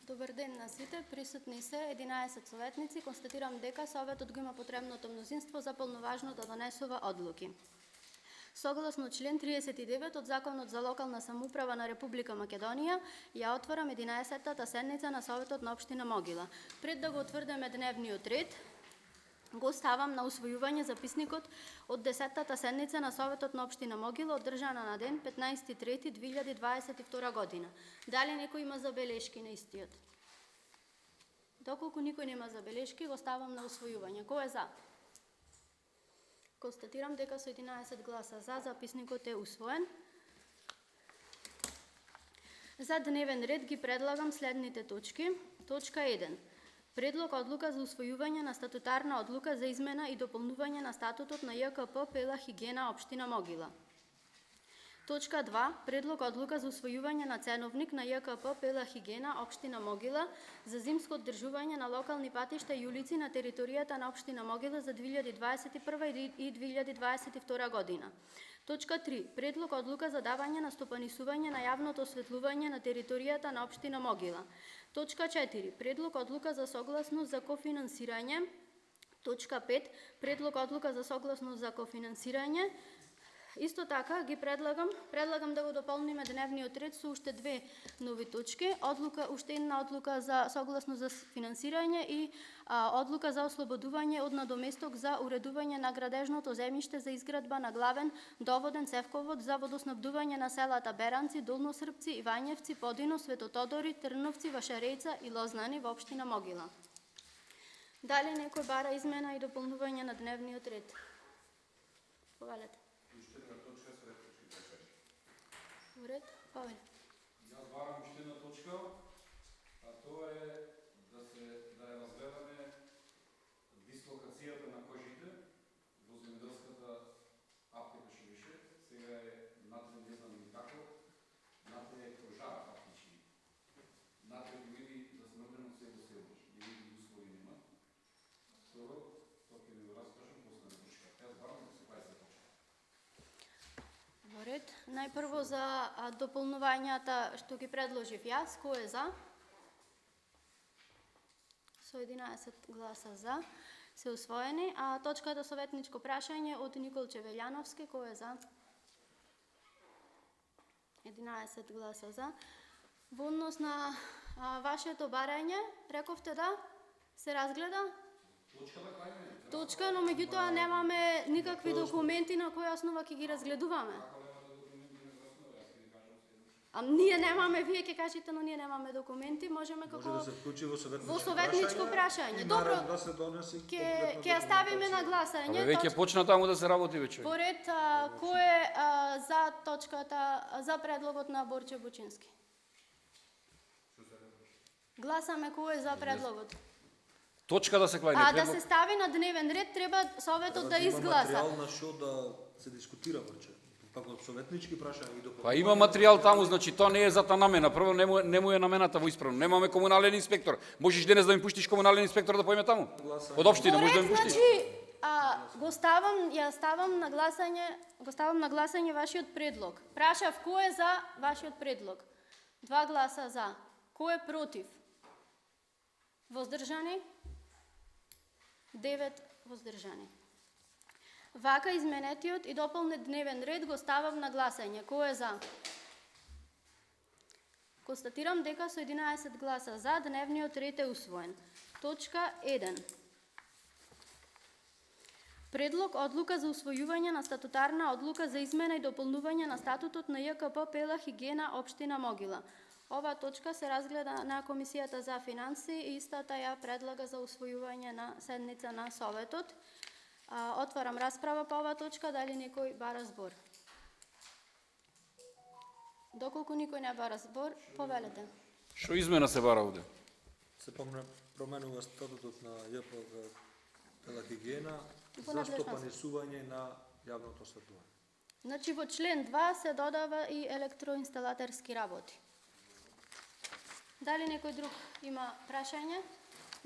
Добар ден на сите, присутни се 11 советници. Констатирам дека Советот го има потребното мнозинство за полноважно да донесува одлуки. Согласно член 39 од Законот за локална самоуправа на Република Македонија, ја отварам 11-та седница на Советот на Општина Могила. Пред да го утврдиме дневниот ред, го ставам на усвојување записникот од 10-та седница на Советот на Општина Могила, одржана на ден 15.3.2022 година. Дали некој има забелешки на истиот? Доколку никој нема забелешки, го ставам на усвојување. Кој е за? Констатирам дека со 11 гласа за, записникот е усвоен. За дневен ред ги предлагам следните точки. Точка 1. Предлог одлука за усвојување на статутарна одлука за измена и дополнување на статутот на ЈКП Пела Хигена Општина Могила. Точка 2. Предлог одлука за усвојување на ценовник на ЈКП Пела Хигена Општина Могила за зимско оддржување на локални патишта и улици на територијата на Општина Могила за 2021 и 2022 година. Точка 3. Предлог одлука за давање на стопанисување на јавното осветлување на територијата на Општина Могила. Точка 4. Предлог одлука за согласност за кофинансирање. Точка 5. Предлог одлука за согласност за кофинансирање. Исто така ги предлагам да го дополниме дневниот ред со уште две нови точки. Уште една одлука за согласно за финансирање и одлука за ослободување од надоместок за уредување на градежното земјиште за изградба на главен доводен цевковод за водоснабдување на селата Беранци, Долносрпци, Ивањевци, Подино, Светотодори, Трновци, Вашарејца и Лознани во Општина Могила. Дали некој бара измена и дополнување на дневниот ред? Повелете. Уред, повеле. Јас барам уште една точка, а тоа е да ја разгледаме дислокацијата на кожите во земјоделската аптека што беше. Сега е натре, не знам ни како, натре е кожар фактички. Натре ги види да смрдено село село, ги види услови нема. Второ, тоа ќе ви го раскажам после на точка. Јас барам да се прави се точка. Во ред. Најпрво за дополнувањата што ги предложив јас, кој е за? Со 11 гласа за се усвоени. А точката советничко прашање од Никол Чевелјановски, кој е за? 11 гласа за. Во однос на вашето барање, рековте да се разгледа? Точка, но меѓутоа немаме никакви документи на која основа ќе ги разгледуваме. Ние немаме, вие ќе кажете, но ние немаме документи, можеме како Може да се вклучи во советничко прашање. Добро, да се донеси ќе ја ставиме на гласање. Веќе почна таму да се работи веќе. По ред, кој е за точката, за предлогот на Борче Бучински? Гласаме кој е за предлогот. Точка да се клајне Да се стави на дневен ред, треба Советот да изгласа. Материјал на што да се дискутира Борче. Како советнички прашања и дополнувања. Па има материјал таму, значи тоа не е за та намена. Прво не му е намената во исправно. Немаме комунален инспектор. Можеш денес да ми пуштиш комунален инспектор да поеме таму? Од општина можеш да ми пуштиш. Значи, го ставам на гласање вашиот предлог. Прашав кој е за вашиот предлог? 2 гласа за. Кој е против? Воздржани? 9 воздржани. Вака изменетиот и дополнет дневен ред го ставам на гласање. Кој е за? Констатирам дека со 11 гласа за дневниот ред е усвоен. Точка 1. Предлог одлука за усвојување на статутарна одлука за измена и дополнување на статутот на ЈКП Пела Хигена Општина Могила. Ова точка се разгледа на Комисијата за финанси и истата ја предлага за усвојување на седница на Советот. Отварам расправа по оваа точка, дали некој бара збор? Доколку никој не бара збор, повелете. Што измена се бара овде? Се променува статутот на ЈКП Пела Хигена за надлежност. стопанисување на јавното осветлување. Значи во член 2 се додава и електроинсталатерски работи. Дали некој друг има прашање?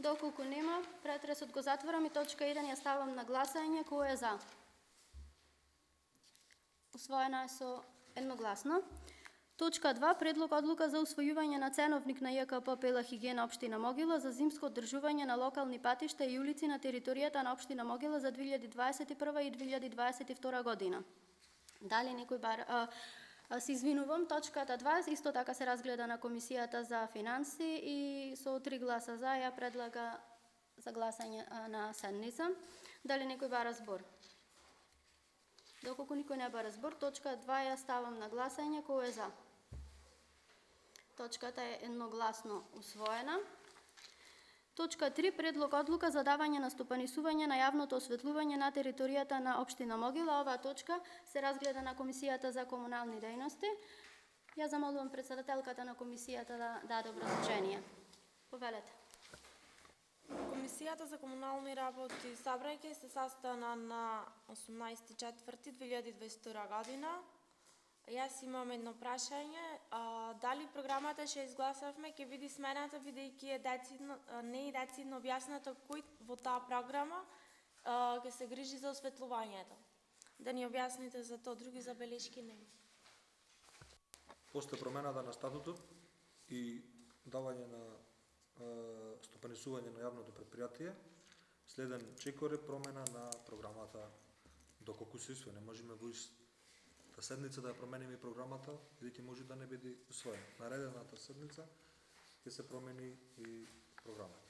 Доколку нема, претресот го затворам и точка 1 ја ставам на гласање. Кој е за? Усвоена е со едногласно. Точка 2. Предлог одлука за усвојување на ценовник на ЈКП Пела Хигиена општина Могила за зимско одржување на локални патишта и улици на територијата на општина Могила за 2021 и 2022 година. Дали некој се извинувам, точката 2 исто така се разгледа на Комисијата за финанси и со 3 гласа за ја предлага за гласање на седница. Дали некој бара збор? Доколку никој не бара збор, точка 2 ја ставам на гласање, кој е за? Точката е едногласно усвоена. Точка 3. Предлог одлука за давање на стопанисување на јавното осветлување на територијата на општина Могила. Оваа точка се разгледа на Комисијата за комунални дејности. Ја замолувам председателката на комисијата да даде образложение. Повелете. Комисијата за комунални работи собрање се састана на 18.4.2022 година. Јас имам едно прашање. Дали програмата што изгласавме ќе биде смената, бидејќи не е децидно објаснато кој во таа програма ќе се грижи за осветлувањето? Да ни објасните за тоа, други забелешки нема. После промената на статутот и давање на стопанисување на јавното предпријатие, следен чекор е промена на програмата доколку се усвои. Не можеме во та седница да ја промениме програмата, бидејќи може да не биде усвоена. Наредената седница ќе се промени и програмата.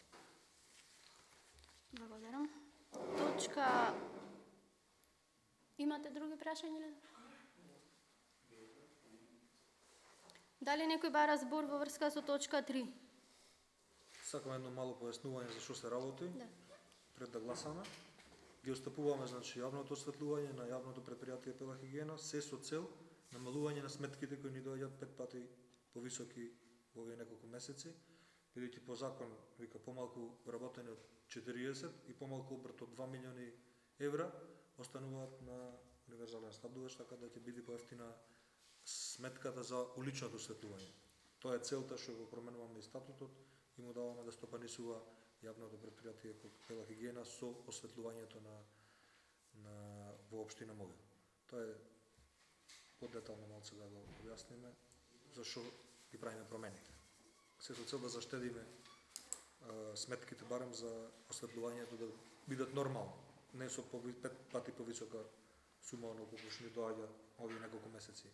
Благодарам. Точка... Имате други прашања или? Дали некој бара збор во врска со точка 3? Сакам едно мало појаснување за што се работи. Да. Пред да гласаме. Ги остапуваме, значи, јавното осветлување на јавното предпријатие Пела Хигиена, се со цел намалување на сметките кои ни доаѓаат 5 пати повисоки во овие неколку месеци, бидејќи по закон вика помалку вработени од 40 и помалку обрт од 2 милиони евра остануваат на универзален снабдувач, така да ќе биде поевтина сметката за уличното осветлување. Тоа е целта што го променуваме и статутот и му даваме да стопанисува јавното предпријатие Пела Хигиена со осветлувањето во општина Могила. Тоа е подетално малце да го објасниме зашо ги правиме промените. Се со цел да заштедиме сметките барем за осветлувањето да бидат нормално, не со 5 пати повисока сума оно колку што ни доаѓа овие неколку месеци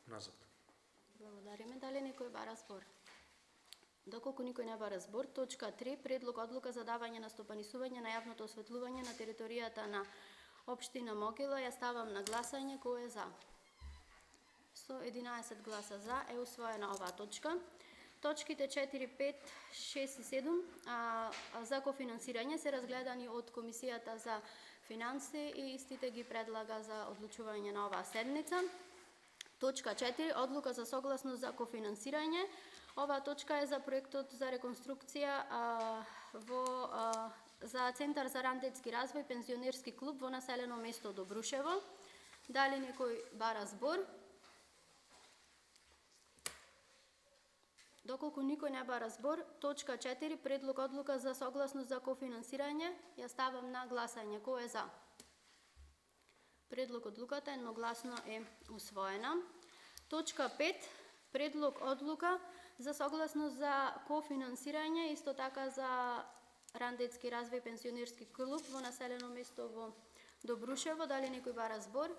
назад. Благодариме. Дали некој бара збор? Доколку никој не бара збор, точка 3. Предлог одлука за давање на стопанисување на јавното осветлување на територијата на општина Могила. Ја ставам на гласање, кој е за? Со 11 гласа за е усвоена оваа точка. Точките 4, 5, 6 и 7 за кофинансирање се разгледани од Комисијата за финанси и истите ги предлага за одлучување на оваа седница. Точка 4. Одлука за согласност за кофинансирање. Оваа точка е за проектот за реконструкција за Центар за рандетски развој, пензионерски клуб во населено место Добрушево. Дали некој бара збор? Доколку никој не бара збор, точка 4. Предлог одлука за согласност за кофинансирање, ја ставам на гласање. Кој е за? Предлог одлуката едногласно е усвоена. Точка 5. Предлог одлука за согласност за кофинансирање, исто така за рандетски развој, пензионерски клуб во населено место во Добрушево. Дали некој бара збор?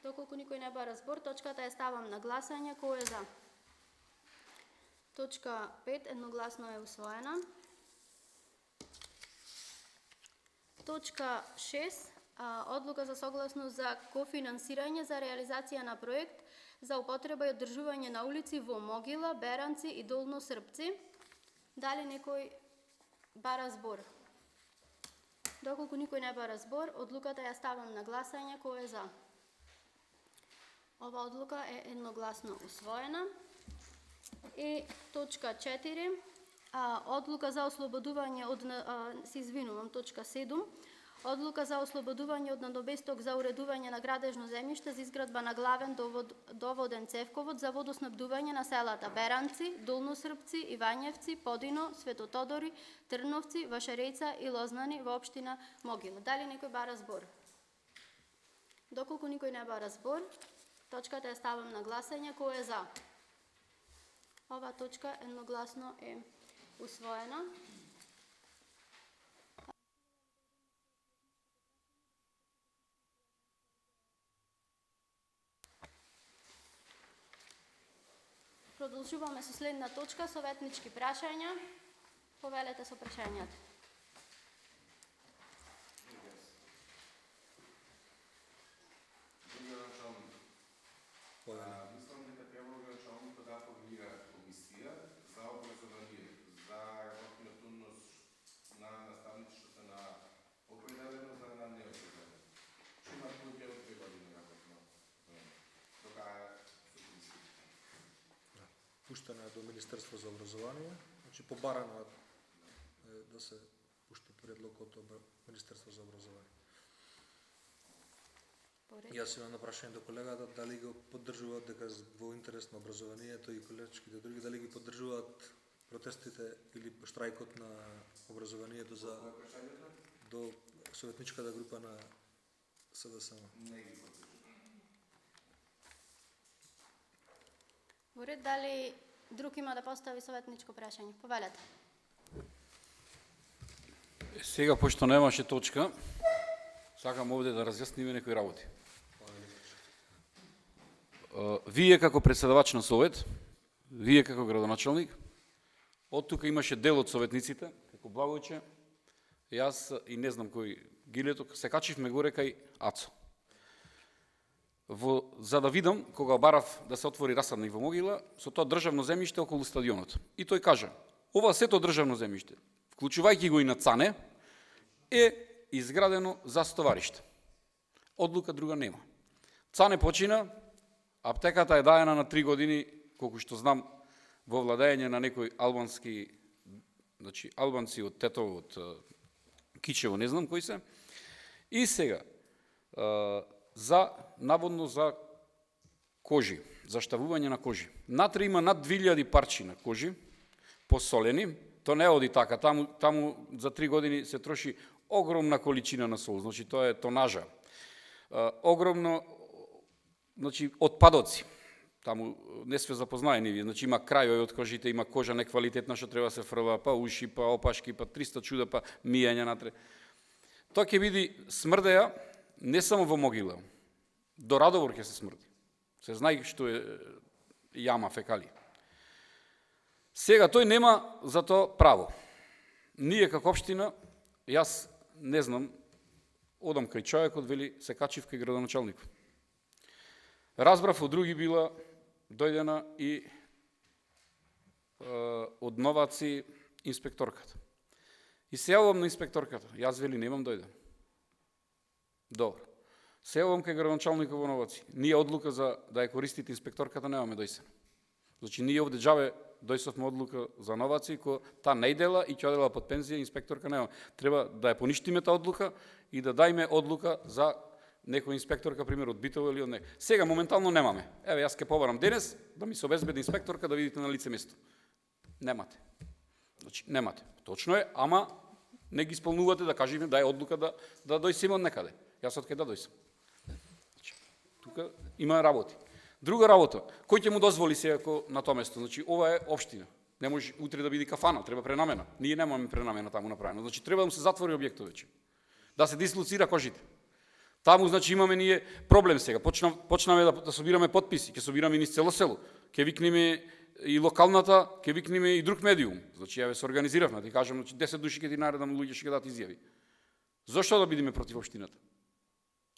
Доколку никој не бара збор, точката ја ставам на гласање. Кој е за? Точка 5 едногласно е усвоена. Точка 6. Одлука за согласност за кофинансирање за реализација на проект за употреба и одржување на улици во Могила, Беранци и Долно Српци. Дали некој бара збор? Доколку никој не бара збор, одлуката ја ставам на гласање. Кој е за? Ова одлука е едногласно усвоена. И точка 4. Одлука за ослободување од... се извинувам, точка 7. Одлука за ослободување од надобесток за уредување на градежно земјиште за изградба на главен доводен цевковод за водоснабдување на селата Беранци, Долно Српци, Ивањевци, Подино, Светотодори, Трновци, Вашарејца и Лознани во општина Могила. Дали некој бара збор? Доколку никој не бара збор, Точката ја ставам на гласање. Кој е за? Ова точка едногласно е усвоена. Продолжуваме со следна точка, советнички прашања. Повелете со прашањата. Мислам дека требало градоначалникот да формира комисија за образование, за работниот однос на наставничеството на определено за на неопределено. Што има луѓе од 2 години работно време. Тогава се комисија. Пуштена е до Министерство за образование, значи побарана е да се пушти предлог од Министерство за образование. Јас имам на прашање до колегата дали го поддржуваат дека во интерес на образованието и колешките други дали ги поддржуваат протестите или штрајкот на образованието за до советничката група на СДСМ. Не ги поддржувам. Во ред, дали друг има да постави советничко прашање? Повелете. Сега, пошто немаше точка, сакам овде да разјасниме некои работи. Вие како председавач на совет, вие како градоначалник, од тука имаше дел од советниците, како Благојче, јас и не знам кој Гилето, се качивме горе кај Ацо. За да видам, кога барав да се отвори расадник во Могила, со тоа државно земјиште околу стадионот. И тој кажа, ова сето државно земјиште, вклучувајќи го и на Цане, е изградено за стовариште. Одлука друга нема. Цане почина, аптеката е даена на 3 години, колку што знам, во владење на некој албански, значи албанци од Тетово, од Кичево, не знам кои се. И сега, наводно за кожи, за штавување на кожи. Натре има над 2000 парчи на кожи, посолени, то не оди така, таму за 3 години се троши огромна количина на сол, значи тоа е тонажа. Огромно, значи, отпадоци. Таму не сме запознаени вие, значи има крајој од кожите, има кожа неквалитетна што треба се фрла, па уши, па опашки, па 300 чуда, па мијање натре. Тоа ќе биде смрдеја не само во Могила, до Радовор ќе се смрди. Се знае што е јама фекали. Сега тој нема за тоа право. Ние како општина, јас не знам, одам кај човекот, вели се качив кај градоначалникот. Разбрав од други била дојдена и од Новаци инспекторката. И се јавувам на инспекторката. Јас вели немам дојден. Добро. Се јавувам кај градоначалникот во Новаци. Ние одлука за да ја користите инспекторката немаме дојсена. Значи ние овде џаве дојсовме одлука за Новаци, која та не дела и ќе одела под пензија, инспекторка нема. Треба да ја поништиме таа одлука и да дајме одлука за некој инспекторка, пример, од Битово или од некој. Сега моментално немаме. Еве, јас ќе побарам денес да ми се обезбеди инспекторка да видите на лице место. Немате. Значи, немате. Точно е, ама не ги исполнувате да кажеме да е одлука да дојсиме од некаде. Јас од кај да дојсам. Значи, тука има работи. Друга работа, кој ќе му дозволи сега на тоа место? Значи, ова е општина. Не може утре да биде кафана, треба пренамена. Ние немаме пренамена таму направено. Значи, треба да му се затвори објектот веќе. Да се дислоцира кожите. Таму, значи, имаме ние проблем сега. Почнаме да собираме подписи, ќе собираме низ цело село. Ќе викнеме и локалната, ќе викнеме и друг медиум. Значи, јаве се организиравме, да ти кажам, значи, 10 души ќе ти наредам, луѓе ќе дадат изјави. Зошто да бидеме против општината?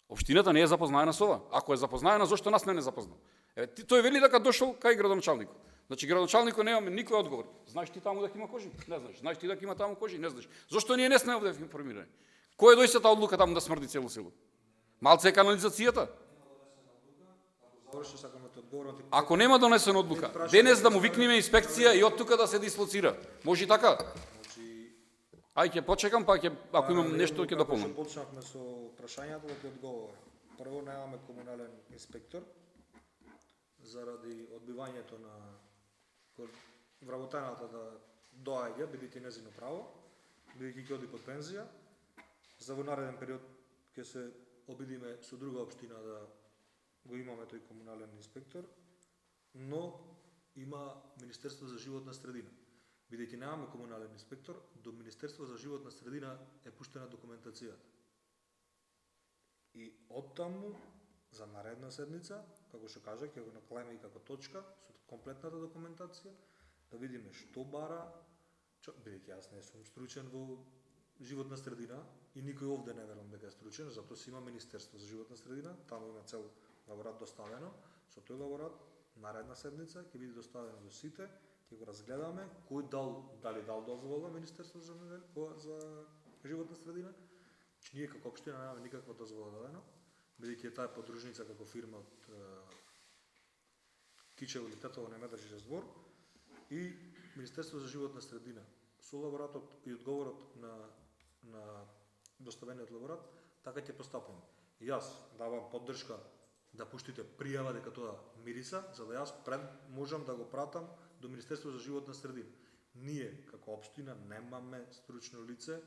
Општината не е запознаена со ова. Ако е запознаена, зошто нас не е запознал? Тој вели дека дошол кај градоначалникот. Значи, градоначалникот немаме никој одговор. Знаеш ти таму дека има кожи? Не знаеш. Знаеш ти дека има таму кожи? Не знаеш. Зошто ние не сме овде информирани? Кој е дојсе таа одлука таму да смрди цело село? Малце е канализацијата? Ако нема донесена одлука, денес да му викнеме инспекција и од тука да се дислоцира. Може и така? Ај ќе почекам, па ако имам нешто ќе дополнам. Почнавме со прашањата, да ти одговорам. Прво, немаме комунален инспектор заради одбивањето на вработената да доаѓа, бидејќи незино право, бидејќи ќе оди под пензија. За во нареден период ќе се обидиме со друга општина да го имаме тој комунален инспектор, но има Министерство за животна средина. Бидејќи немаме комунален инспектор, до Министерство за животна средина е пуштена документацијата. И оттаму за наредна седница, како што кажа, ќе го наклеме и како точка со комплетната документација, да видиме што бара, бидејќи јас не сум стручен во животна средина и никој овде не верувам дека е стручен, затоа си има Министерство за животна средина, таму има цел лаборат доставено, со тој лаборат наредна седница ќе биде доставено до сите, ќе го разгледаме кој дали дал дозвола Министерство за животна средина. Че ние како општина немаме никаква дозвола дадена, бидејќи е таа подружница како фирма од Кичево или Тетово не ме држи збор, и Министерство за животна средина со лаборатот и одговорот на доставениот лаборат, така ќе постапаме. Јас давам поддршка да пуштите пријава дека тоа мириса, за да јас можам да го пратам до Министерство за животна средина. Ние како општина немаме стручно лице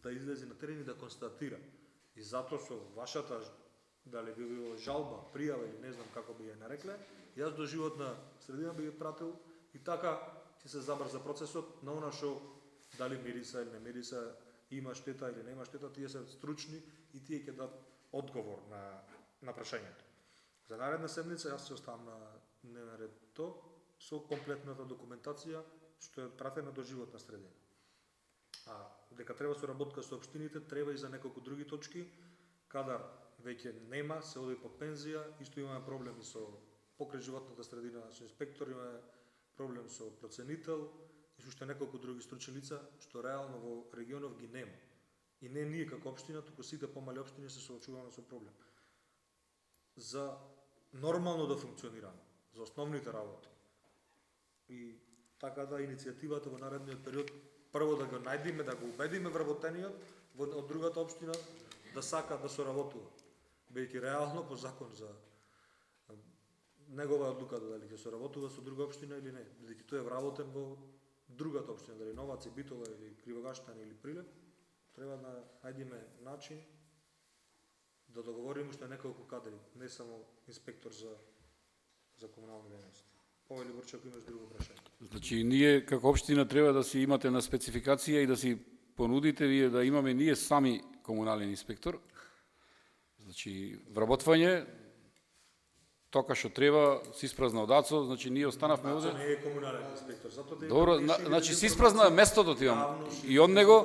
да излезе на терен и да констатира. И затоа со вашата, дали би било жалба, пријава или не знам како би ја нарекле, јас до животна средина би ја пратил и така ќе се забрза процесот на она што дали мириса или не мириса, има штета или нема штета, тие се стручни и тие ќе дадат одговор на прашањето. За наредна седница јас се оставам на дневен ред со комплетната документација што е пратена до животна средина. А дека треба соработка со општините, треба и за неколку други точки, кадар веќе нема, се оди по пензија, исто имаме проблеми со покрај животната средина, со инспектор, имаме проблем со проценител и со уште неколку други стручни лица, што реално во регионов ги нема. И не ние како општина, туку сите помали општини се соочуваме со проблем. За нормално да функционираме, за основните работи. И така да иницијативата во наредниот период прво да го најдеме, да го убедиме вработениот од другата општина да сака да соработува. Бејќи реално по закон за негова одлука дали ќе соработува со друга општина или не, бидејќи тој е вработен во другата општина, дали Новаци, Битола или Кривогаштани или Прилеп, треба да најдеме начин да договориме уште неколку кадри, не само инспектор за комунални дејности. Ова или Борче, ако имаш друго прашање. Значи, ние како општина треба да си имате на спецификација и да си понудите вие да имаме ние сами комунален инспектор. Значи, вработвање, тока што треба, се испразна од АЦО, значи ние останавме овде. Не е комунален инспектор, затоа Добро, значи се испразна местото тивам и од него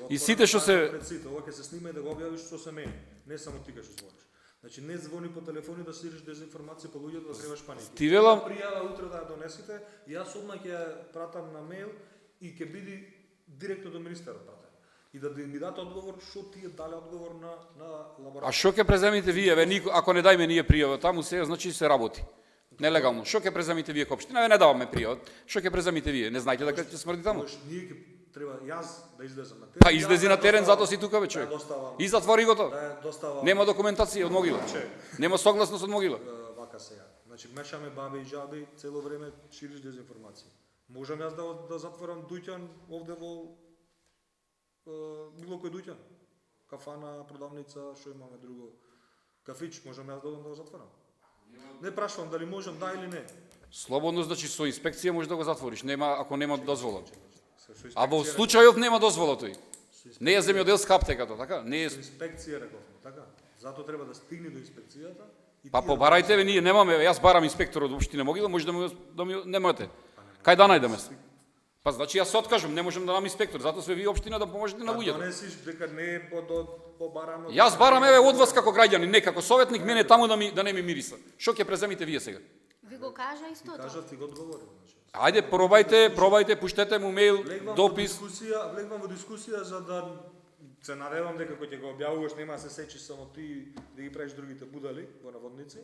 и сите што се ова ќе се снима и да го објавиш со семејно, не само ти што звониш. Значи не звони по телефони да шириш дезинформација по луѓето, да креваш паники. Ти велам пријава утре да ја донесите и јас одма ќе ја пратам на мејл и ќе биде директно до министерот пратен. И да ми дадат одговор што тие дале одговор на лабораторија. А што ќе преземите вие, ако не дајме ние пријава таму сега, значи се работи. Нелегално. Што ќе преземите вие како општина? Не даваме пријава. Што ќе преземите вие? Не знаете дека ќе смрди таму? Ние ќе треба јас да излезам на терен. Па излези на терен, затоа си тука бе човек. И затвори го тоа. Да доставам. Нема документација од могила. Нема согласност од могила. Вака сега. Значи мешаме баби и жаби, цело време шириш дезинформација. Можам јас да затворам дуќан овде во било кој дуќан. Кафана, продавница, што имаме друго. Кафич, можам јас да го затворам. Не прашувам дали можам да или не. Слободно, значи со инспекција можеш да го затвориш, нема ако нема дозвола. А во случајов нема дозвола тој. Не е земјоделска аптеката, така? Не е. Со инспекција рековме, така? Затоа треба да стигне до инспекцијата и Па побарајте ве, ние немаме, јас барам инспектор од општина Могила, може да ми немате. Кај да најдеме? Па значи јас се откажам, не можам да дам инспектор, затоа све вие општина да поможете на луѓето. Донесиш дека не е побарано. Јас барам еве од вас како граѓанин, не како советник, мене таму да не ми мириса. Што ќе преземите вие сега? Ви го кажа истото. Кажав ти го одговорив, значи. Ајде, пробајте, пуштете му мејл, допис. Влегвам во дискусија за да се надевам дека кој ќе го објавуваш нема да се сечиш само ти да ги правиш другите будали во наводници.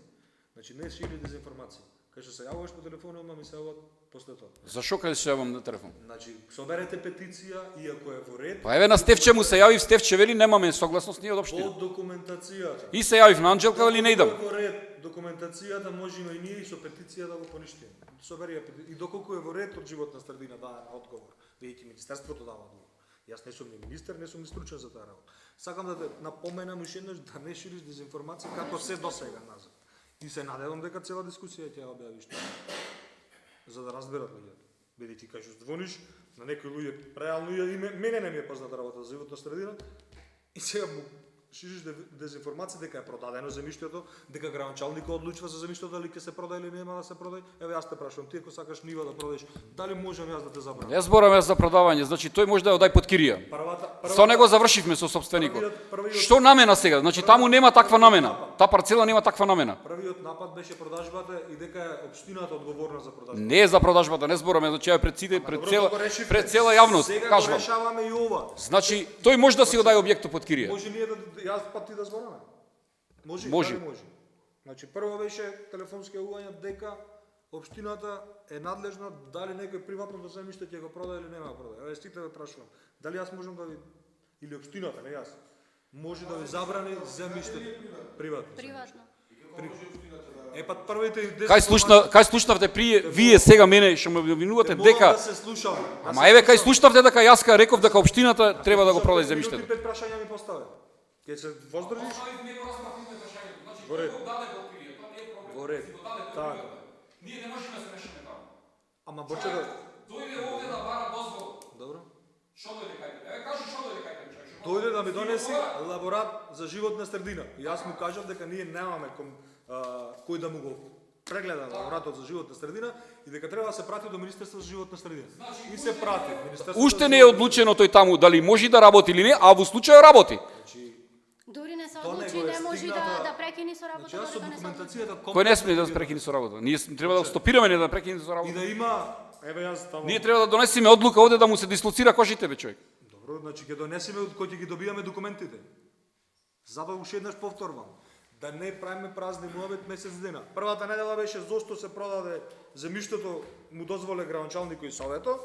Значи не шири дезинформација. Кај што се јавуваш по телефон, одма ми се јавуваат после тоа. Зашо каде се јавам на телефон? Значи соберете петиција и ако е во ред, Па еве на Стефче му се јавив, Стефче вели немаме согласност ние од општина. од документацијата. И се јавив на Анџелка, вели не идам. Доколку е во ред документацијата, можеме и ние и со петиција да го поништиме. Собери ја петиција. И доколку е во ред од животна средина дава одговор, бидејќи министерството дава одговор. Јас не сум ни министер, не сум ни стручен за таа работа. Сакам да те напоменам уште еднаш да не шириш дезинформација како се досега назад. И се надевам дека цела дискусија ќе ја објавиш тоа. За да разберат луѓето. Бидејќи кај што звониш на некои луѓе, реално и мене не ми е позната работа за животна средина, и сега му шириш дезинформација дека е продадено земјиштето, дека градоначалникот одлучува за земјиштето дали ќе се продаде или нема да се продаде. Еве јас те прашувам, ти ако сакаш нива да продадеш, дали можам јас да те забранам? Не зборам јас за продавање, значи тој може да ја дај под кирија. Со него завршивме со собственикот. Што намена сега? Значи таму нема таква намена. Таа парцела нема таква намена. Првиот напад беше продажбата и дека е општината одговорна за продажбата. Не е за продажбата, не збораме, значи ја пред сите, пред цела јавност, сега кажувам. Сега го решаваме и ова. Значи тој може да си го даде објектот под кирија. Може ние да јас пат ти да збораме. Може. Може. Значи прво беше телефонски јавување дека општината е надлежна дали некој приватно земјиште ќе го продаде или нема да продаде. Еве сите ве прашувам. Дали јас можам да ви или општината, не јас, може да ви забрани земјиште приватно. Приватно. Пат првите Кај слушнавте прие, вие сега мене што ме обвинувате дека да се слушаме. Ама еве кај слушнавте дека јас реков дека општината треба да го продаде земјиштето. Ти пет прашања ми постави. Ќе се воздржиш? Во ред. Така. Ние не можеме да се решиме таму. Ама боче да Дојде овде да бара дозвол. Добро. Што дојде кај тебе? Еве кажи што дојде кај тебе, човек. Дојде да ми донеси лаборат за животна средина. И јас му кажав дека ние немаме кој да му го прегледа лаборатот за животна средина и дека треба да се прати до Министерството за животна средина. И се прати. Уште не е одлучено тој таму дали може да работи или не, а во случај работи. Дури не се Тоа одлучи, него е не може стигната- да прекини со работа. Значи јас со додека не се одлучи. документацијата Кој не сме да прекини со работа? Ние треба да стопираме, не да прекине со и работа. да има, еве јас таму. Ние треба да донесеме одлука овде да му се дислоцира кошите, бе, човек. Добро, значи ќе донесеме од кој ќе ги добиваме документите. Затоа уште еднаш повторувам, да не правиме празни муабет месец дена. Првата недела беше зошто се продаде земјиштето, му дозволе градоначалникот и совето.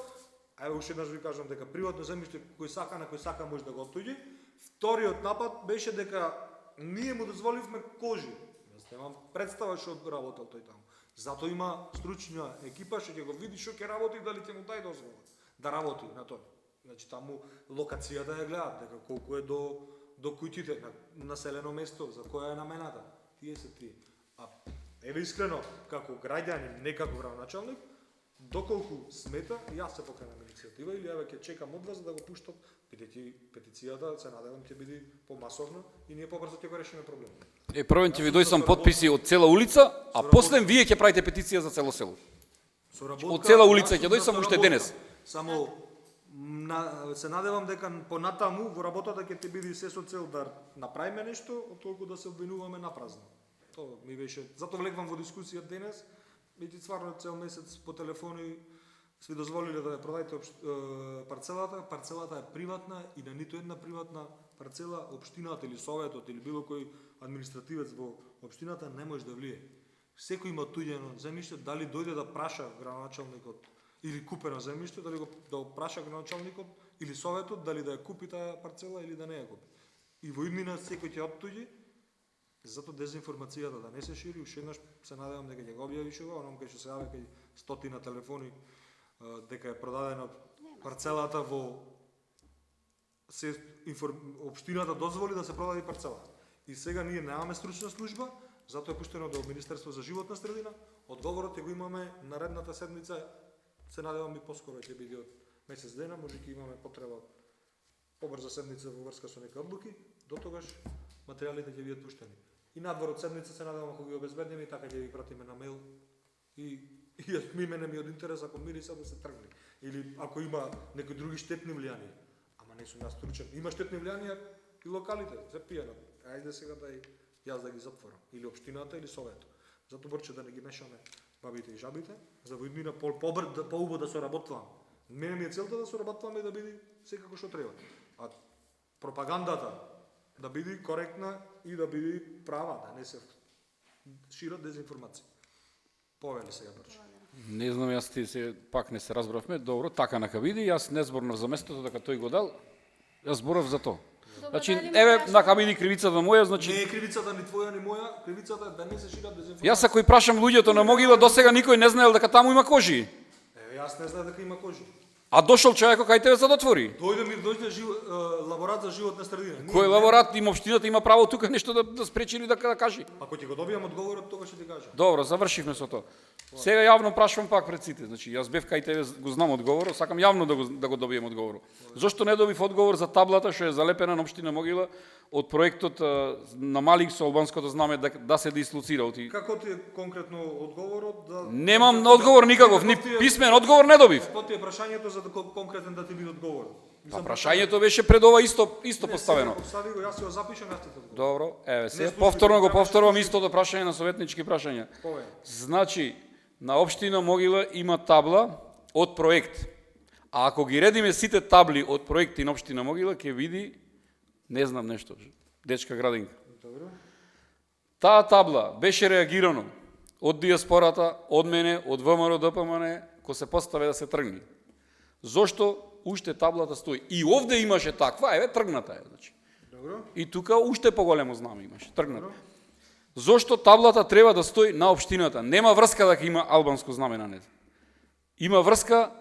А еве уште еднаш ви кажам дека приватно земјиште кој сака на кој сака може да го отуѓи. Вториот напад беше дека ние му дозволивме кожи. Јас немам представа што работел тој таму. Затоа има стручна екипа што ќе го види што ќе работи и дали ќе му дај дозвола да работи на тоа. Значи таму локацијата ја гледаат дека колку е до куќите на населено место, за која е намената. Тие се тие. А еве искрено како граѓанин, не како градоначалник, доколку смета, јас се покренам иницијатива или еве ќе чекам од вас да го пуштат, бидејќи петицијата се надевам ќе биде помасовна и ние побрзо ќе го решиме проблемот. Првен ќе ви дојсам подписи од цела улица, а после вие ќе правите петиција за цело село. Од цела улица ќе дојсам уште денес. Само се надевам дека понатаму во работата ќе ти биде се со цел да направиме нешто, отколку да се обвинуваме напразно. Тоа ми беше, затоа влегвам во дискусија денес, бидејќи стварно цел месец по телефони сви дозволиле да ја продајте парцелата. Парцелата е приватна и на ниту една приватна парцела општината или советот или било кој административец во општината не може да влие. Секој има туѓено земјиште, дали дојде да праша градоначалникот или купено земјиште, дали да го праша градоначалникот или советот дали да ја купи таа парцела или да не ја купи. И во иднина секој ќе оттуѓи. Затоа дезинформацијата да не се шири, уште еднаш се надевам дека ќе го објавиш ова, онам кај што се јави кај стотина телефони дека е продадена парцелата во општината дозволи да се продаде парцелата. И сега ние немаме стручна служба, затоа е пуштено до Министерство за животна средина. Одговорот ќе го имаме наредната седмица, се надевам и поскоро ќе биде од месец дена, може ќе имаме потреба побрза седмица во врска со некои одлуки, до тогаш материјалите ќе бидат пуштени. И надвор од седмица се надевам ако ги обезбедиме и така ќе ги пратиме на мејл и мене ми од интерес ако мириса да се тргне. Или ако има некои други штетни влијанија. Ама не сум јас стручен. Има штетни влијанија и локалите, се пијанат. Ајде сега да јас да ги затворам. Или општината или советот. Зато борче да не ги мешаме бабите и жабите, за во иднина поубаво да соработваме. Мене ми е целта да соработваме и да биде секако што треба. А пропагандата да биде коректна и да биде права, да не се шират дезинформација. Повели сега брче. Не знам, јас ти се пак не се разбравме. Добро, така нека биде. Јас не зборнав за местото дека тој го дал. Јас зборав за тоа. Значи, еве, нака биде кривицата моја, значи Не е кривицата ни твоја ни моја, кривицата е да не се шират дезинформација. јас ако и прашам луѓето на могила, досега никој не знаел дека таму има кожи. Еве, јас не знаев дека има кожи. А дошол човекот кај тебе за да отвори. Дојде лаборат за животна средина. Кој лаборат има општината има право тука нешто да спречи или да кажи? Ако ќе го добијам одговорот, тогаш ќе ти кажам. Добро, завршивме со тоа. Сега јавно прашувам пак пред сите. Значи, јас бев кај тебе, го знам одговорот, сакам јавно да го добием одговорот. Зошто не добив одговор за таблата што е залепена на општина Могила од проектот на Малик со албанското знаме да се дислоцира оти? Како ти е конкретно одговорот? Немам одговор никаков, ни писмен одговор не добив. Што ти е прашањето за конкретен да ти биде одговор? Па прашањето беше пред ова исто поставено. Постави го, јас ќе го запишам, јас ќе ти одговорам. Добро, еве се, служби, повторно го така, повторувам служби. истото прашање на советнички прашања. Повеќе. Значи, на општина Могила има табла од проект. А ако ги редиме сите табли од проекти на општина Могила, ќе види, не знам нешто, дечка градинка. Добро. Таа табла беше реагирано од диаспората, од мене, од ВМРО ДПМН, кој се постави да се тргне. Зошто уште таблата стои? И овде имаше таква, еве тргната е, значи. Добро. И тука уште поголемо знаме имаше, тргната. Зошто таблата треба да стои на општината? Нема врска да ќе има албанско знаме на неа. Има врска